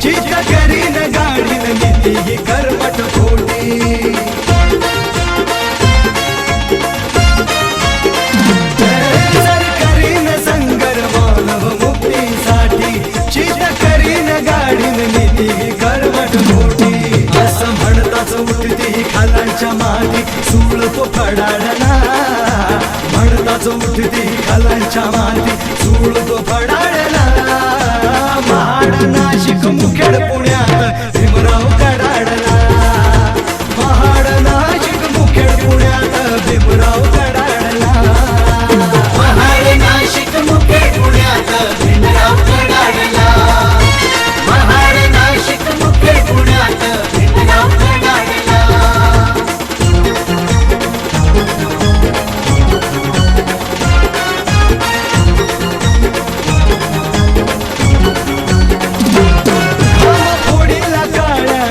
चित करीन गाडीन नीती ही कर्मठ खोटी जर करीन संगर मानव मुक्तीसाठी चित करीन गाडीन नीती ही कर्मठ खोटी असं म्हणताच उठती खालांच्या माती सूळ तो फडाडला म्हणताच उठती खालांच्या माती सूळ तो फडाडला महाड नाशिक मुखेड पुण्यात भीमराव कडाडला महाड नाशिक मुखेड पुण्यात भीमराव कडाडला महाड नाशिक मुखेड पुण्यात भीमराव कडाडला महाड नाशिक मुखेड पुण्यात भीमराव कडाडला फोडीला काळ्या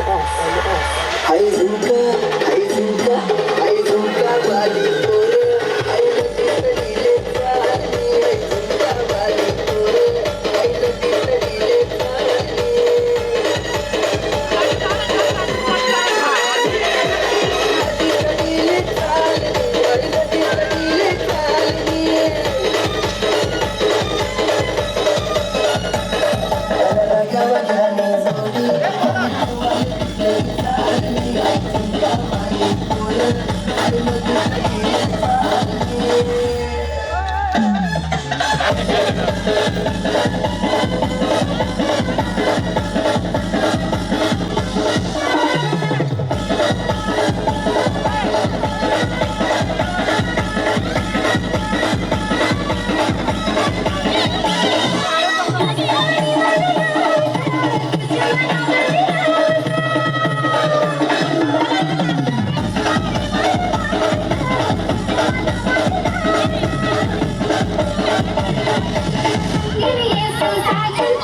हाय झुमका हाय झुमका हाय झुमका वाली पोरं हाय लटीले चालली हाय झुमका वाली पोरं हाय लटीले चालली लटीले चालली हाय लटीले चालली गावाला जोडी Give me a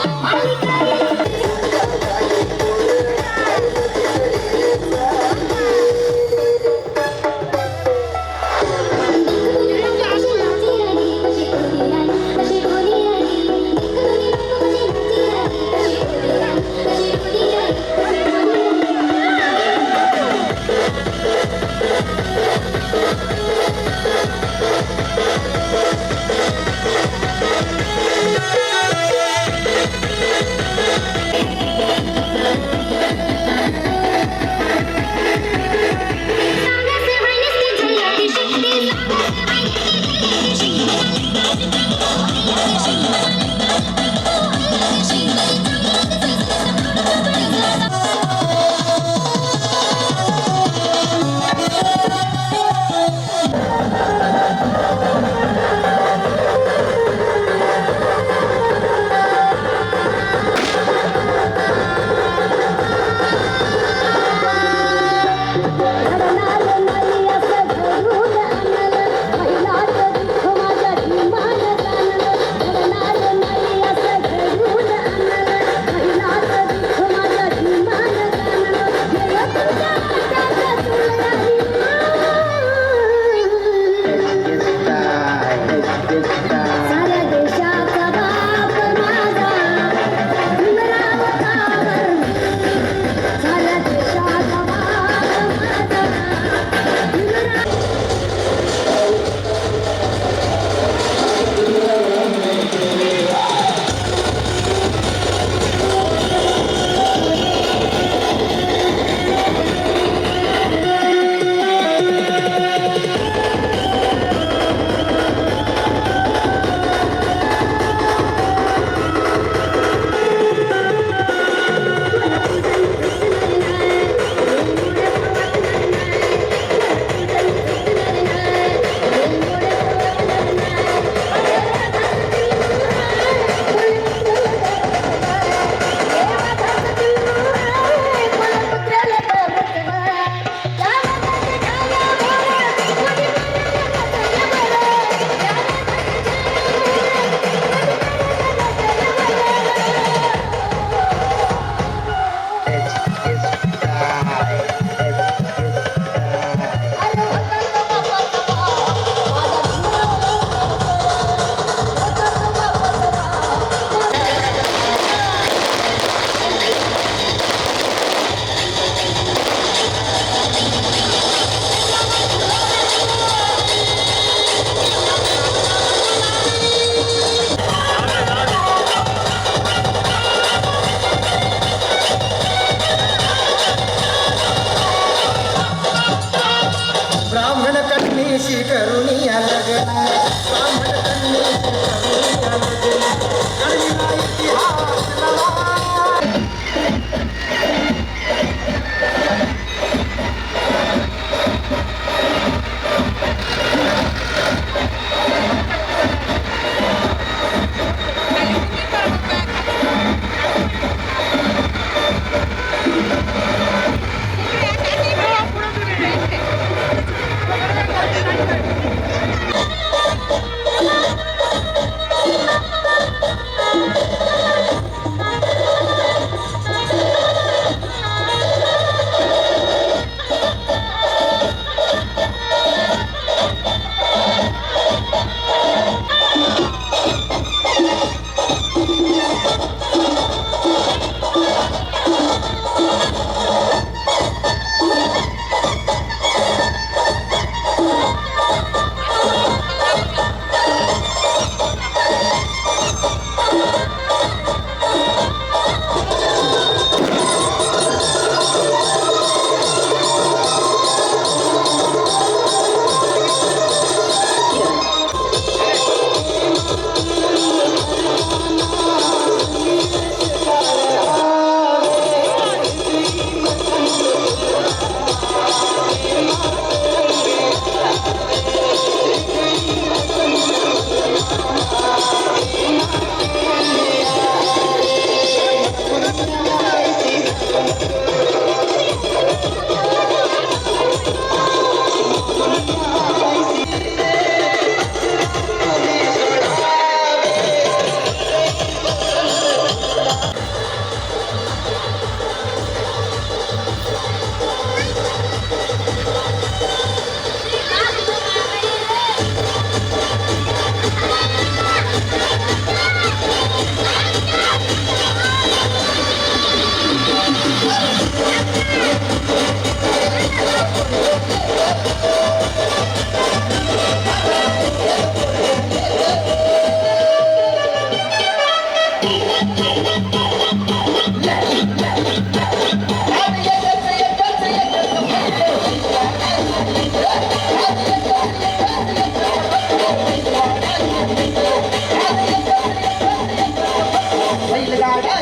बैलगाडा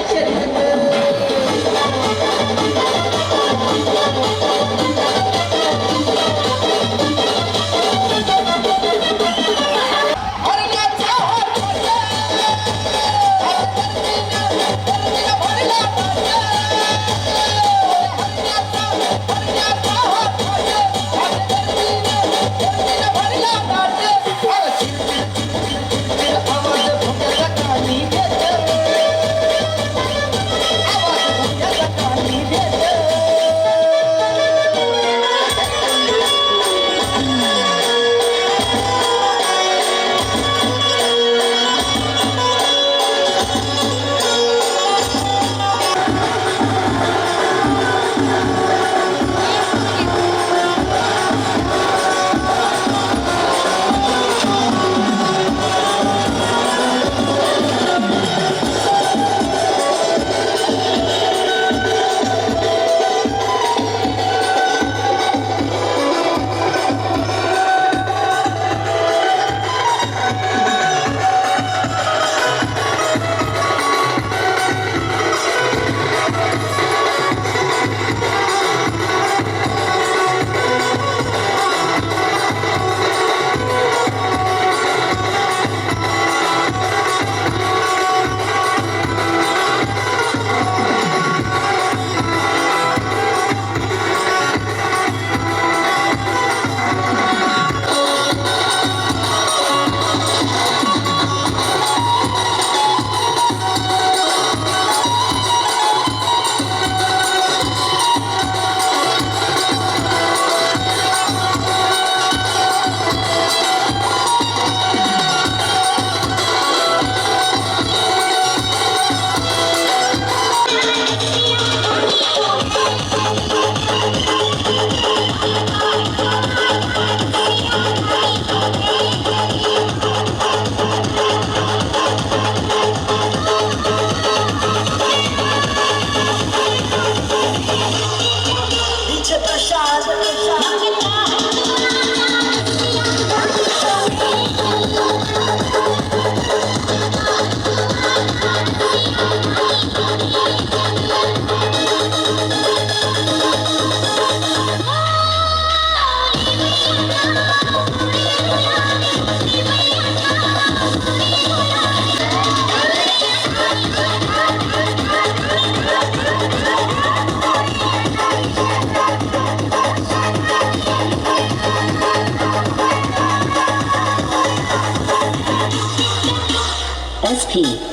SP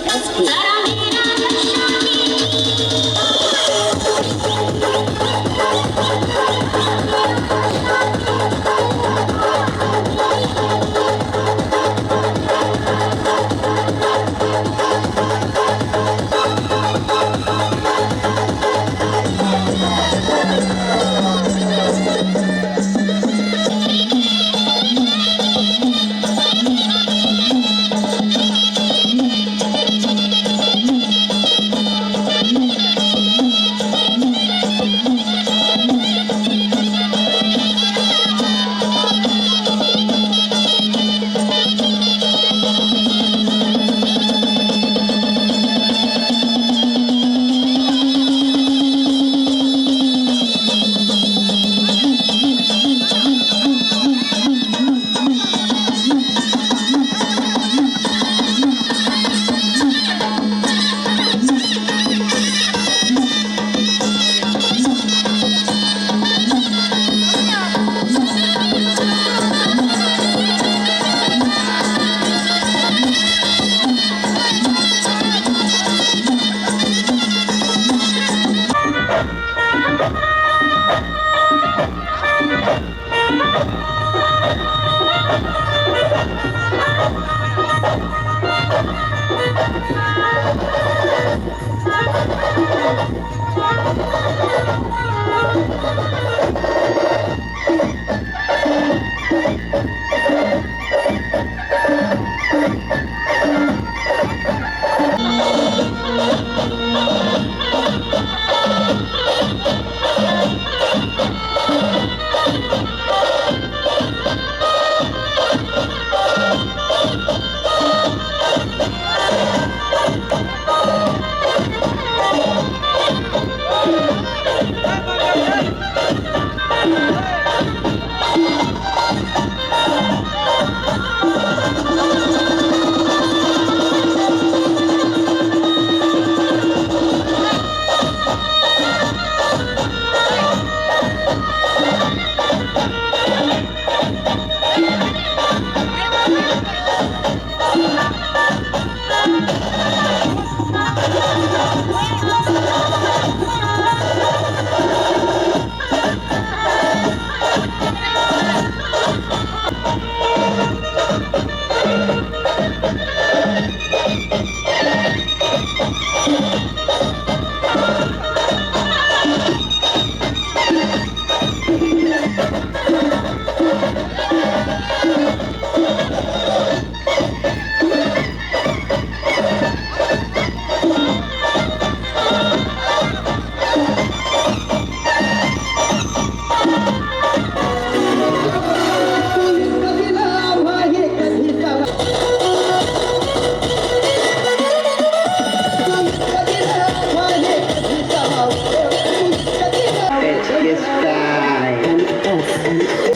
It's style.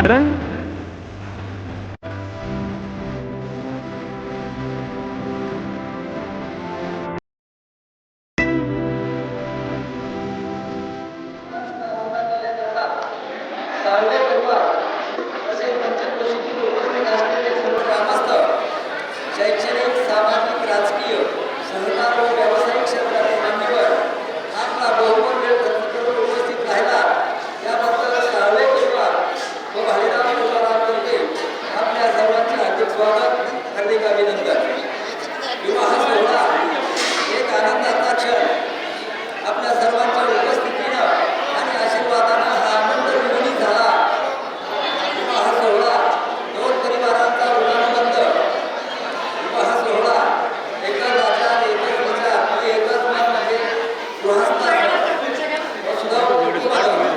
Pandurang. Salve परिवार तसेच पंचक्रोशीतील उपस्थित असलेले सर्व ग्रामस्थ, शैक्षणिक, सामाजिक, राजकीय, सहकार व व्यावसायिक क्षेत्रातील मान्यवर आपला बहुमोल वेळ खर्च करून उपस्थित राहिला याबद्दल साळवे परिवार व भालेराव तुकाराम कर्ते आपल्या सर्वांचे हार्दिक स्वागत, हार्दिक अभिनंदन. विवाह सोहळा एक आनंदाचा क्षण. आपल्या सर्वांच्या उपस्थितीनं आणि आशीर्वादानं हा आनंद द्विगुणित झाला. विवाह सोहळा दोन परिवारांचा ऋणानुबंध. विवाह सोहळा एकच आचार, एकच विचार आणि एकच मन म्हणजे गृहस्थाश्रम व सुधारणा.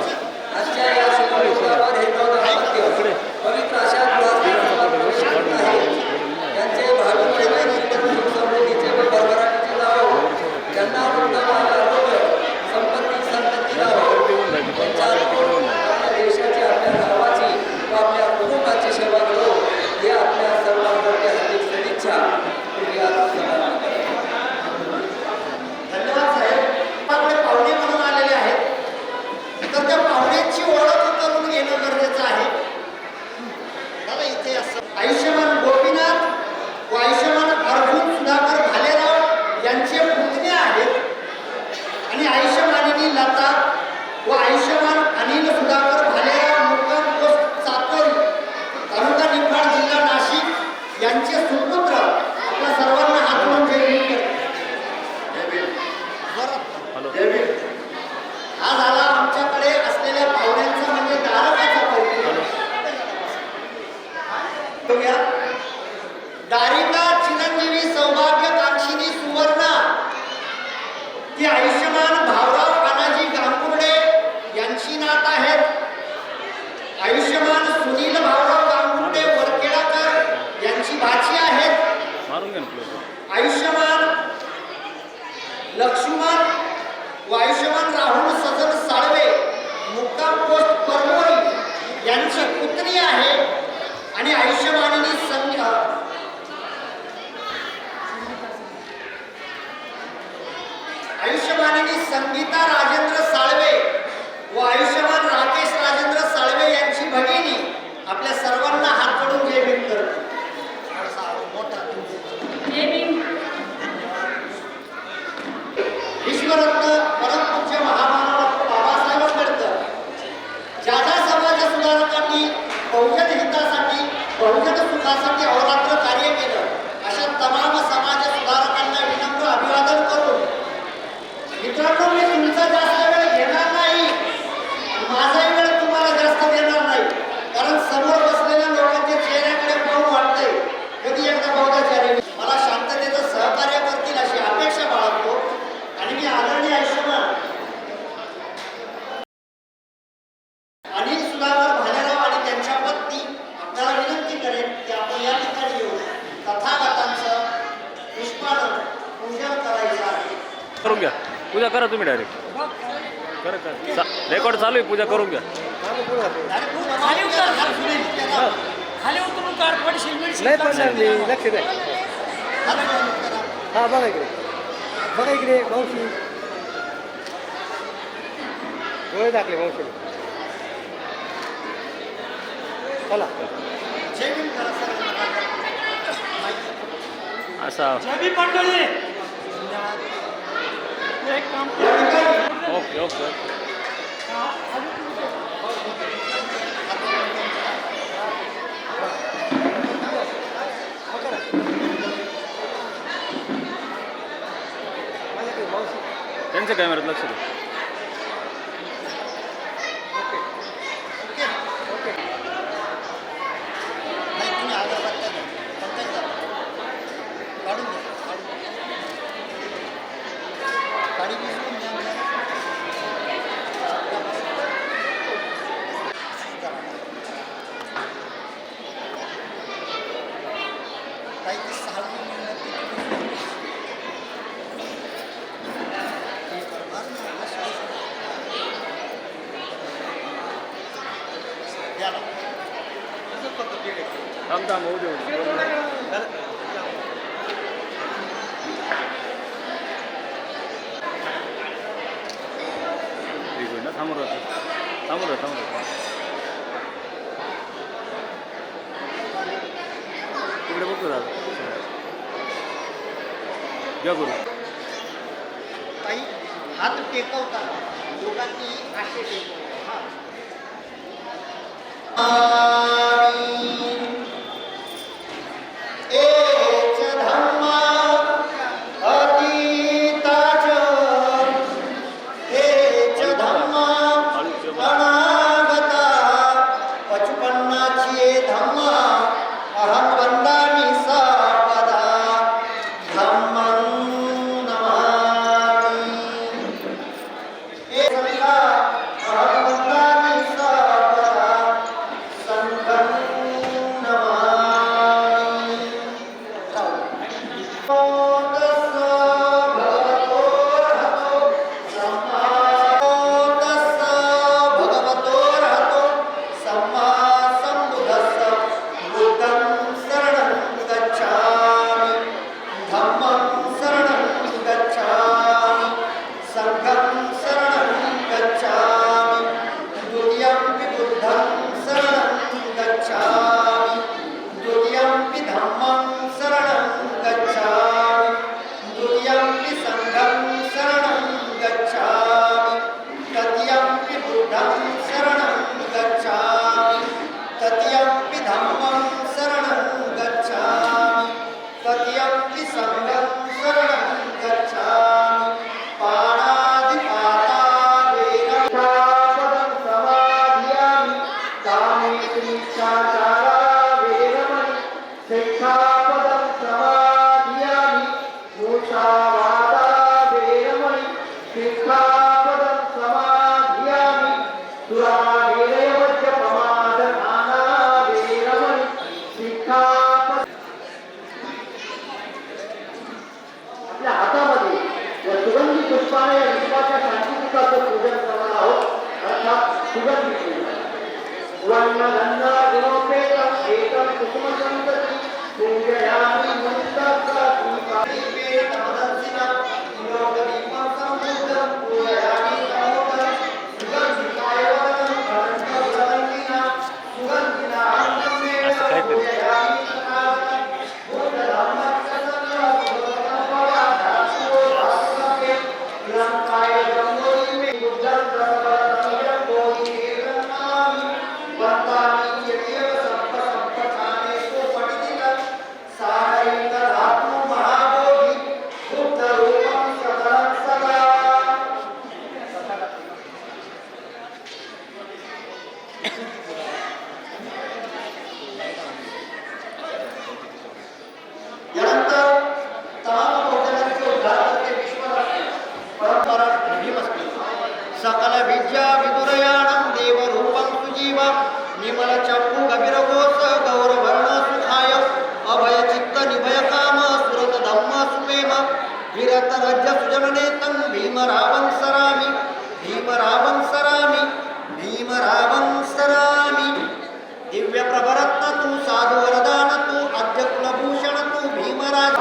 आजच्या या शुभमुहूर्तावर हे दोन दाम्पत्य पवित्र अशा गृहस्थाश्रमात आहे. त्यांचे भावी जीवन सुख समृद्धीचे व भरभराटीचे लाभो. त्यांना उत्तम आरोग्य, संपत्ती, संतती लाभो. त्यांच्या हातून आपल्या देशाची, आपल्या गावाची व आपल्या कुटुंबाची सेवा करो हे आपल्या सर्वांकडे हार्दिक सदिच्छा. धन्यवाद साहेब. आपले पाहुणे म्हणून आलेले आहेत, तर त्या पाहुण्यांची ओळख करून घेणं गरजेचं आहे. दादा इथे असं आयुष्यमान गोपीनाथ व आयुष्यमान अर्जुन सुधाकर भालेराव यांचे पुतणे आहेत आणि आयुष्यमानिनी लता व आयुष्यमान अनिल सुधाकर भालेराव मुक्काम पोस्ट चाकोरी तालुका निफाड जिल्हा नाशिक यांचे सुपुत्र आपल्या सर्वांना हात जोडून जय भीम. आज आला आमच्याकडे असलेल्या पाहुण्यांचा म्हणजे दारकाचा कौतुक. बघूया. दारिका चिरंजीवी सौभाग्यकांक्षिनी सुवर्णा ती आयुष्यमान भावराव कानाजी गांगुर्डे यांची नात आहेत. आयुष्यमान सुनील भावराव गांगुर्डे वरखेडाकर यांची भाची आहेत. मारून घ्या ना प्लेट. आयुष्यमान लक्ष्मण व आयुष्यमान राहुल सजन साळवे मुक्काम पोस्ट परमोरी यांची पुतणी आहे आणि आयुष्यमानिनी संगीता राजेंद्र साळवे व आयुष्यमान राकेश राजेंद्र साळवे यांची भगिनी आपल्या सर्वांना हात जोडून जय भीम करते. विश्वरत्न परमपूज्य महामानव डॉक्टर बाबासाहेब आंबेडकर ज्या ज्या समाज सुधारकांनी बहुजन हितासाठी, बहुजन सुखासाठी अहोरात्र कार्य केलं, अशा तमाम समाज सुधारकांना विनम्र अभिवादन करून मित्रांनो, मी तुमचा जास्त वेळ घेणार नाही, माझाही वेळ तुम्हाला जास्त देणार नाही, कारण समोर बसलेल्या लोकांच्या चेहऱ्याकडे पाहून वाटतंय कधी एकदा बहुधाचार्य मला शांततेचं सहकार्य करतील अशी अपेक्षा बाळगतो. आणि मी आदरणीय आयुष्यमान अनिल सुधाकर भालेराव आणि त्यांच्या पत्नी आपल्याला विनंती करेन की आपण या ठिकाणी येऊन तथागतांचं पुष्पानं पूजन करायचं आहे. करून घ्या. पूजा करा तुम्ही डायरेक्ट. करा. रेकॉर्ड चालू आहे. पूजा करून घ्या. खाली उतरून कार पडशील नाही पडणार नाही. लक्ष द्या. हा बघा इकडे, बघा इकडे मावशी डोळे टाकले मावशीने. चला जय भीम करा सर्वांना. असा मंडळी ओके ओके. त्यांच्या कॅमेऱ्यात लक्ष द्या. थांब थांब होऊ दे. एक मिनिट थांबून राहतो थांबून राहतो तिकडे बघतो दादा घ्या करू. काही हात टेकवता दोघांनी असे टेकवता एच धम्म अतीताच एच धम्म अनागता पचपन्नाची धम्म अहं वंदामि सर्वदा धम्मं नमामि संघा अहं वंदामि सर्वदा संघं नमामि. भगवतो रहतो सम्मा सम्बुद्धस्स बुद्धं शरणं गच्छामि धम्मं शरणं गच्छामि संघं शरणं गच्छामि द्वितीयंपि बुद्धं शरणं गच्छामि द्वितीयंपि धम्मं शरणं गच्छामि द्वितीयंपि संघं शरणं गच्छामि तृतीयंपि बुद्धं शरणं गच्छामि तृतीयंपि धम्मं शरणं गच्छामि तृतीयंपि संघं शरणं गच्छामि. पाणादिपाता वेरपदं समाधियामि कामेशमिच्छाचारा वेरमणि शिक्षापदं समाधियामि मूषावादा वेरमणि शिक्षापदं समाधियामि सुरावेरवज्रप्रमादनाना वेरमणि शिक्षापदं. आपल्या हातामध्ये या सुगंधी पुष्पाने या विश्वाच्या शांतिपुत्राचं पूजन करणार आहोत अर्थात सुगंधी पूजन. वर्णगंधा गुणोपेतं एकं कुसुमसंतती पूजयामि मुनिस्तस्सा दीपे तमदर्शिना योगदीपं संपूजं पूजयामि तमोदं सुगन्धिकाय वदनं गन्धवदन्तिना सुगन्धिना अन्नमेव पूजयामि तथागतं बुद्धधम्मसंघं सुगन्धपदार्थासुरोधासुके लङ्काय ब्रह्मोरिमे बुद्धं ब्रह्मणं बोधि नमामि वन्दामि यदेव सम्पत्ताने सुपठितं सारैक धातु महाबोधि बुद्धरूपं सकलं सदा. यानंतर तमाम भोजनाचे उद्धार ते विश्वरत्न परंपरा भीमस्ती सकल विद्या विदुरयाणं देवरूपं सुजीवं निमल चक्षु गभीरघोष गौरवर्ण सुखाय अभय चित्त निभय काम सुरत धम्म सुप्रेम विरत रज्ज सुजननेतं भीमरावं सरामि भीमरावं सरामि भीमरावं सरामि. दिव्य प्रभरत्न तू साधु वरदान तू आद्य कुलभूषण तू भीमराज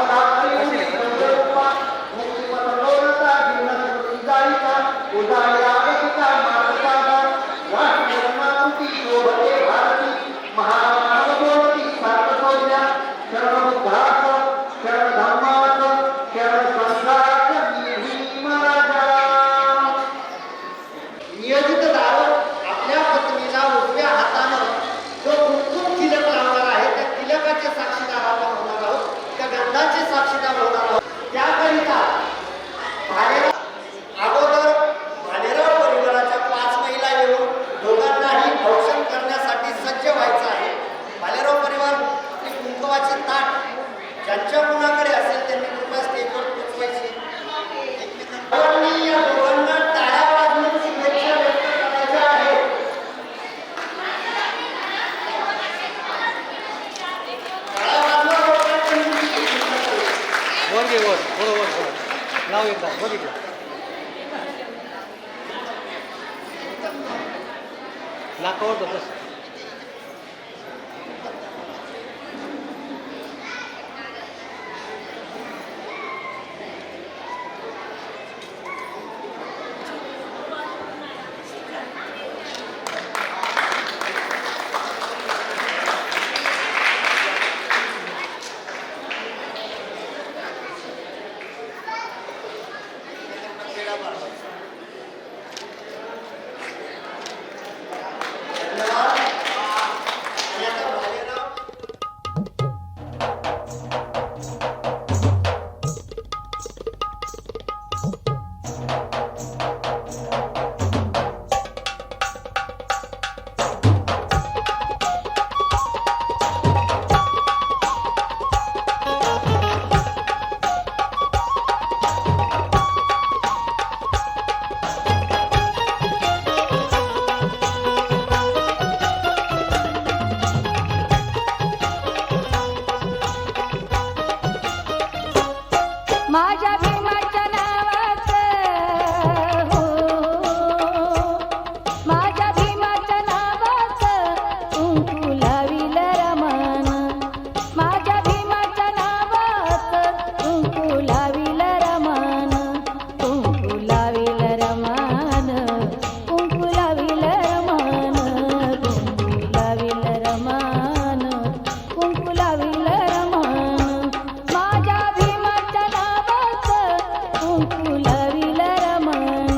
मुक्तिपथलोलता जीवनस्मृतिदायिका उदायागतिका मातृकादा राष्ट्रमातुकी शोभते भारती महामानवभवती सार्थसौर्या शरणमुद्धार्थ शरणधर्मार्थ शरणसंघार्थ भीमराजा. नियोजित दारू आपल्या पत्नीला उजव्या हातानं जो कुंकुम तिलक लावणार आहे त्या तिलकाचे साक्षीदार आपण होणार आहोत त्या गंधाचे साक्षीदार होणार आहोत. त्याकरिता अगोदर भालेराव परिवाराच्या 5 महिला येऊन दोघांनाही औषण करण्यासाठी सज्ज व्हायचं आहे. भालेराव परिवार आपली कुंकवाची ताट ज्यांच्या कुणाकडे असेल त्यांनी कृपया स्टेजवर पोचवायची. सर्वांनी या दोघांना टाळ्या वाजवून शुभेच्छा व्यक्त करायच्या आहेत. टाळ्या वाजवा लोकांनी. वर घे वर बरोबर लाव एकदा बघितलं नाकावर तसं टाळ्या वाजवायच्या. धन्यवाद. आणि आता भालेराव माझ्या भीमाच्या नावाचं हो माझ्या भीमाच्या नावाचं कुंकू लाविल रमान माझ्या भीमाच्या नावाचं कुंकू लाविल रमान कुंकू लाविल रमान कुंकू लाविल रमान कुंकू लाविल रमान कुंकू लाविल रमान माझ्या भीमाच्या नावाचं कुंकू लाविल रमान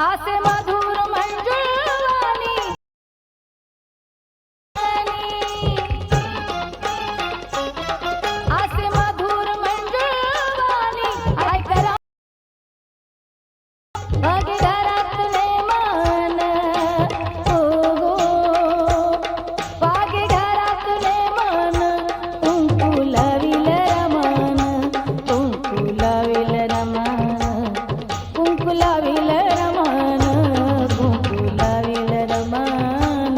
आसे मधुर मंजुळवाणी आसे मधुर मंजुळवाणी ऐकरा घरातले मान हो हो वागे घरातले मान कुंकू लाविल रमान कुंकू लाविल रमान कुंकू लाविल रमान कुंकू लाविल रमान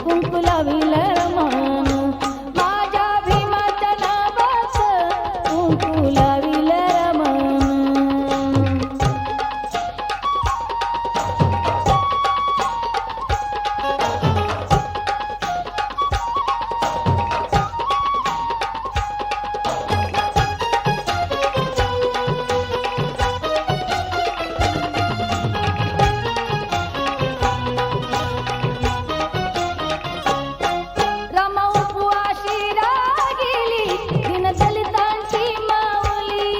कुंकू लाविल रमान माझ्या भीमाच्या नावाचं कुंकू लाविल रमान रमा उपवाशी रागिली दीनदलितांची माऊली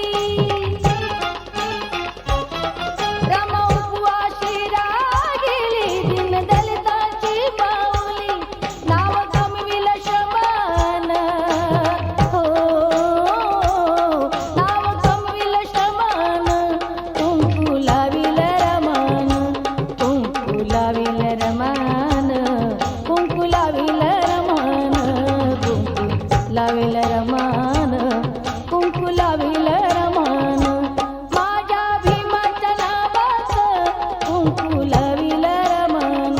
रमा उपवाशी रागिली दीनदलितांची माऊली नाव गमविल शमान हो नाव गमविल शमान कुंकू लाविल रमान कुंकू लाविल रमान कुंकू लाविल रमान कुंकू लाविल रमान कुंकू लाविल रमान माझ्या भीमाच्या नावाचं कुंकू लाविल रमान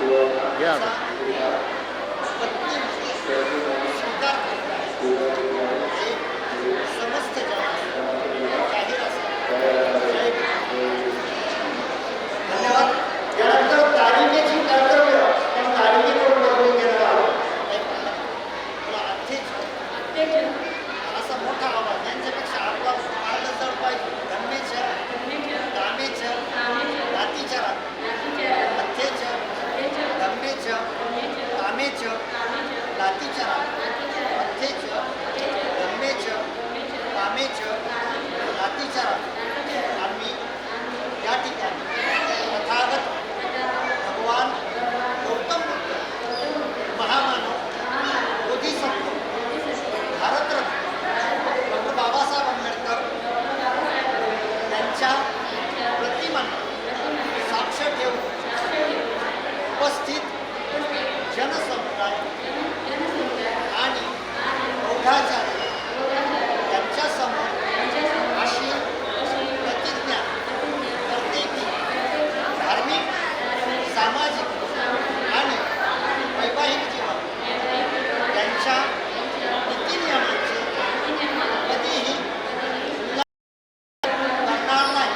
घ्या आता. पत्नी स्वीकार करतात. हे समस्त जगात जाहीर असेल. जय भीम. धन्यवाद. यानंतर तारिकेची कर्तव्य आपण तारिकेकडून बघून घेणार आहोत. मला अध्यक्ष असा मोठा आवाज यांच्यापेक्षा आपला मार्ग जड पाहिजे. धम्मेच्या दामेच्या नातीच्या अध्यक्ष धम्मेच्या कामेच्या नातीच्या अध्यक्ष धम्मेच्या कामेच्या नातीच्या आम्ही या ठिकाणी तथागत भगवान गौतम बुद्ध महामानव बोधिसत्व भारतरत्न डॉक्टर बाबासाहेब आंबेडकर यांच्या प्रतिमांना साक्ष ठेवून उपस्थित जनसमुदाय आणि बौद्धाचार्य यांच्यासमोर अशी प्रतिज्ञा करते की धार्मिक सामाजिक आणि वैवाहिक जीवन यांच्या नीतिनियमांचे कधीही करणार नाही.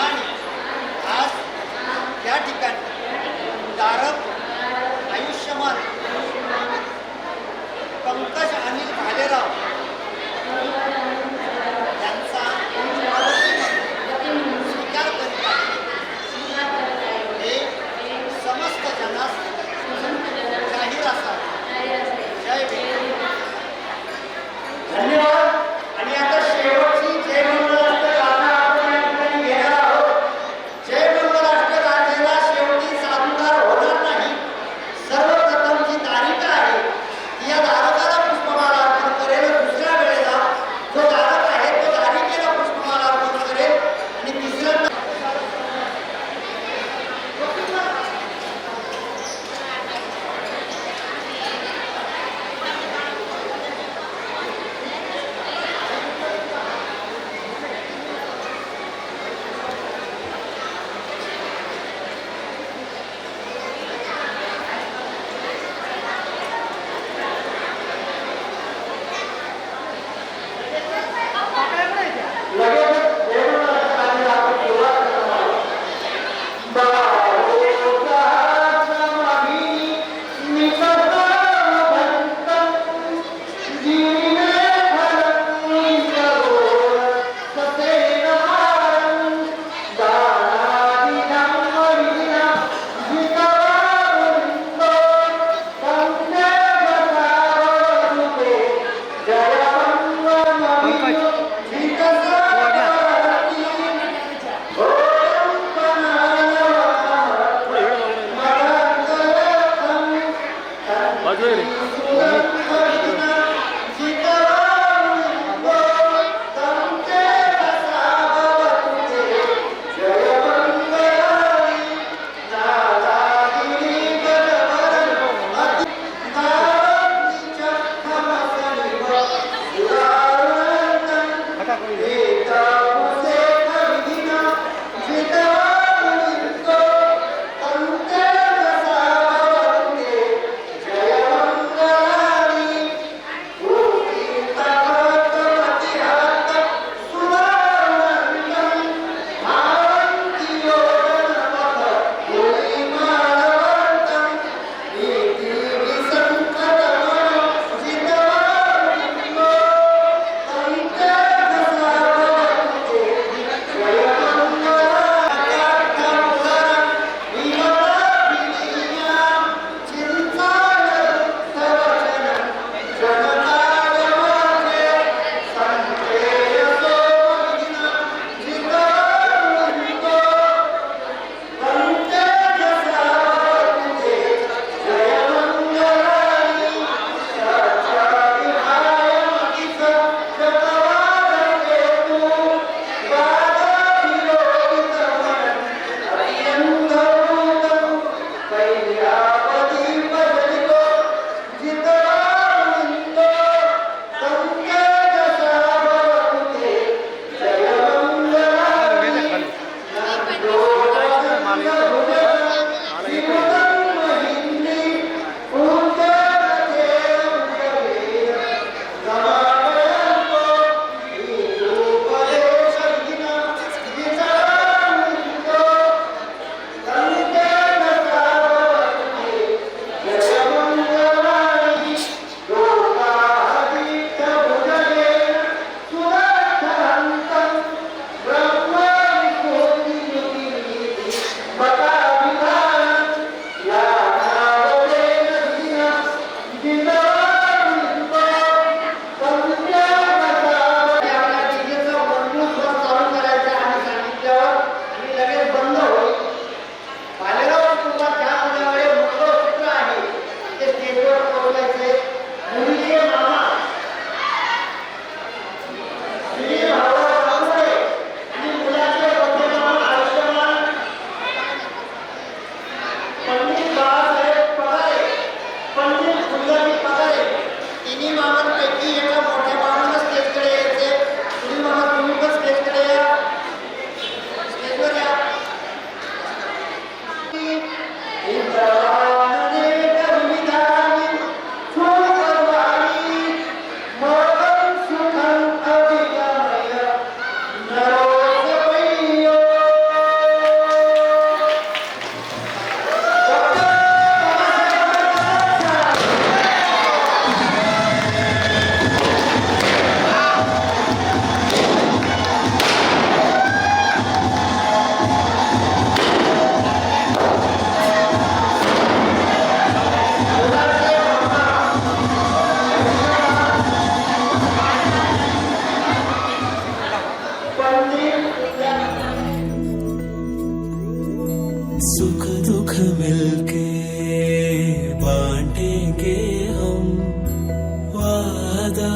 आणि आज या ठिकाणी तारक आयुष्यमान पंकज अनिल भालेराव यांचा स्वीकार करीत आहे. हे समस्त जनास जाहीर असावे. जय भीम. धन्यवाद. आणि आता शेवटची जय महाराष्ट्र गाथा आपण या ठिकाणी घेणार आहोत. जय महाराष्ट्र गाथेला शेवटी सादुकार होणार नाही. सर्वप्रथम जी तारिका आहे ती या धारकाला पुष्पमाला अर्पण करेल. दुसऱ्या वेळेला जो धारक आहे तो तारिकेला पुष्पमाला अर्पण करेल. आणि तिसऱ्यांदा बाजूला रे. जय अनेक विधानी फुलवाणी मोहन सुखं अभिगमय नरोपयो सुख दुख मिलके बांटेंगे हम वादा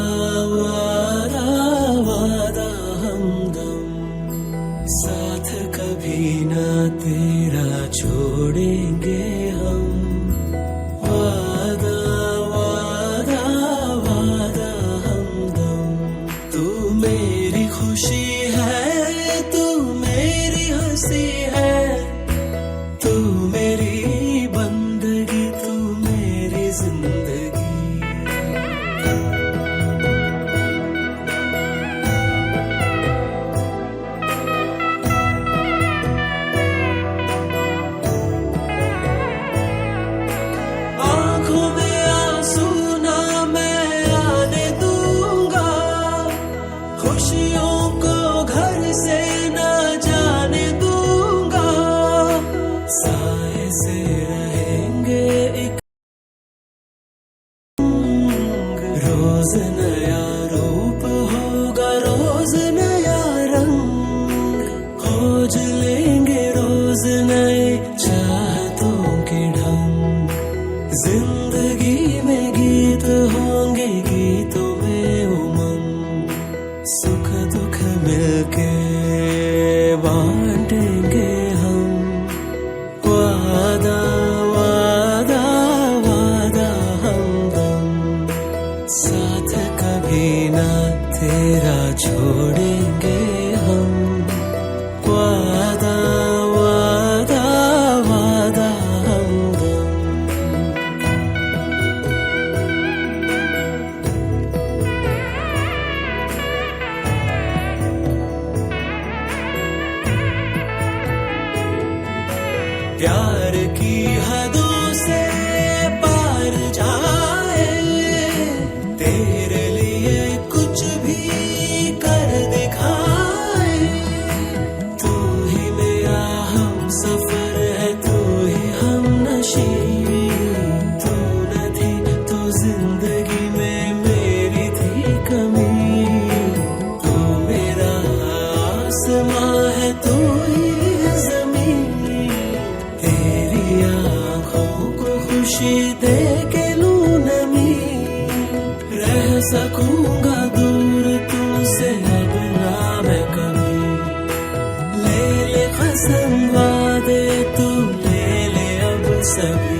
वादा वादा हमदम साथ कभी ना तेरा छोड़ेंगे हम वादा वादा वादा हमदम तू मेरी खुशी है तू मेरी हंसी है तू मेरी बंदगी तू मेरी जिंदगी आंखों में आंसू ना मैं आने दूंगा खुशियों को घर से न जाने दूंगा साए से रहेंगे एक रोज नया रूप होगा रोज नया रंग खोज लेंगे रोज नए चाहतों के ढंग जिंदगी में गीत होंगे गीतों में उमंग सुख दुख मिलके बांटेंगे हम वादा वादा वादा हमदम साथ कभी ना तेरा छोड़ेंगे हम वादा वादा वादा हमदम प्यार की हदों से पार जाए तेरे लिए कुछ भी कर दिखाए तू ही मेरा हम सफर है तू ही हम नशी तू न थी तो जिंदगी में मेरी थी कमी तू मेरा आसमां है तू ही जमीन तेरी आँखों को खुशी दे के लूं नमी रह सकूंगा दूर तुमसे अब ना मैं कभी ले ले कसम वादे तू ले ले अब सभी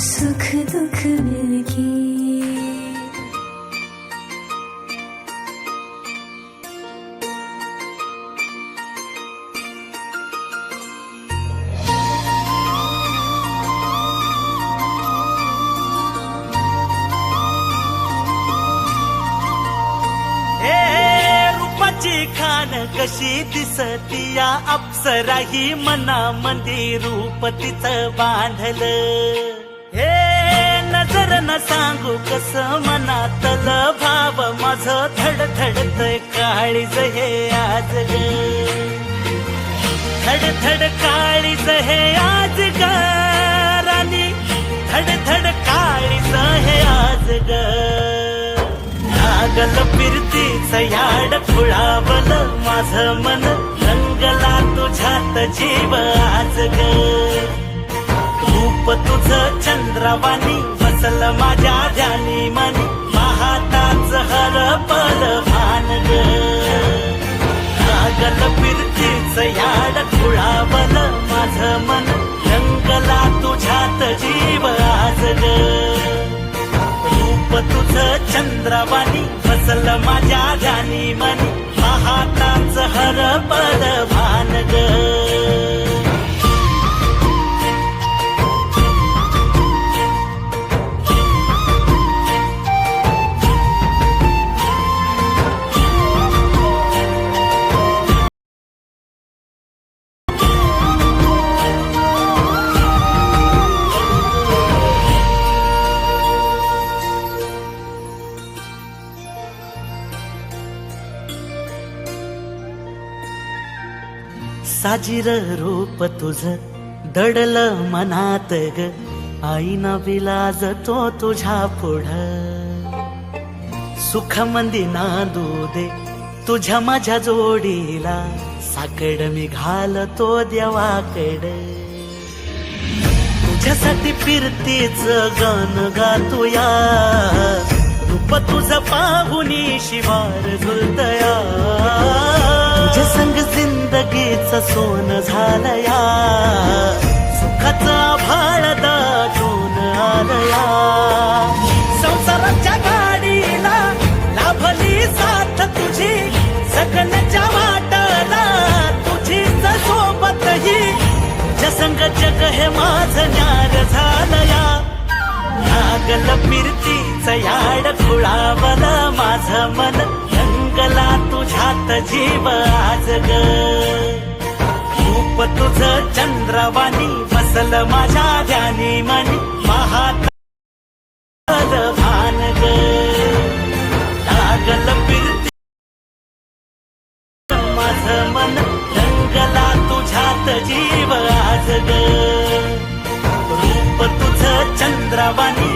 सुख दुख मिलके रूपाची खान कशी दिसती या अप्सरा ही मनामंदी रूप तिचं बांधलं हे नजर न सांगू कस मनातल भाव माझं धडधडतय काळीज हे आज ग धडधड काळीज हे आज ग राणी धडधड काळीज हे आज ग लागल फिरतीच याड खुळावलं माझं मन रंगला तुझ्यात जीव आज ग रूप तुझं चंद्रवाणी बसल माझ्या ध्यानी मनी महाताच हरपल भान ग लागल फिरती याड खुळावल माझं मन रंगला तुझ्यात जीव आज ग रूप तुझं चंद्रवाणी बसल माझ्या ध्यानी मनी पाहताच हरपल भान ग साजिर रूप तुझ दडल मनात ग आईना विलाज तो तुझ्या पुढ सुख मंदी नांदू दे तुझ्या माझ्या जोडीला साकड मी घालतो देवाकड तुझ्यासाठी फिरतीच गाणं गातोया रूप तुझं पाहुनी शिवार झुलतया तुझ्या संग जिंदगीच सोन झालया सुखाचा भाळ दाटून आलया संसाराच्या गाडीला लाभली साथ तुझी जगण्याच्या वाटला तुझीच सोबतही तुझ्या संग जग हे माझं न्यार झालया लागल फिरतीच याड खुळावल माझं मन रंगला तुझ्यात जीव आज ग रूप तुझं चंद्रवाणी बसल माझ्या ध्यानी मनी पाहत भान ग लागल फिरती माझं मन रंगला तुझ्यात जीव आज ग रूप तुझं चंद्रवाणी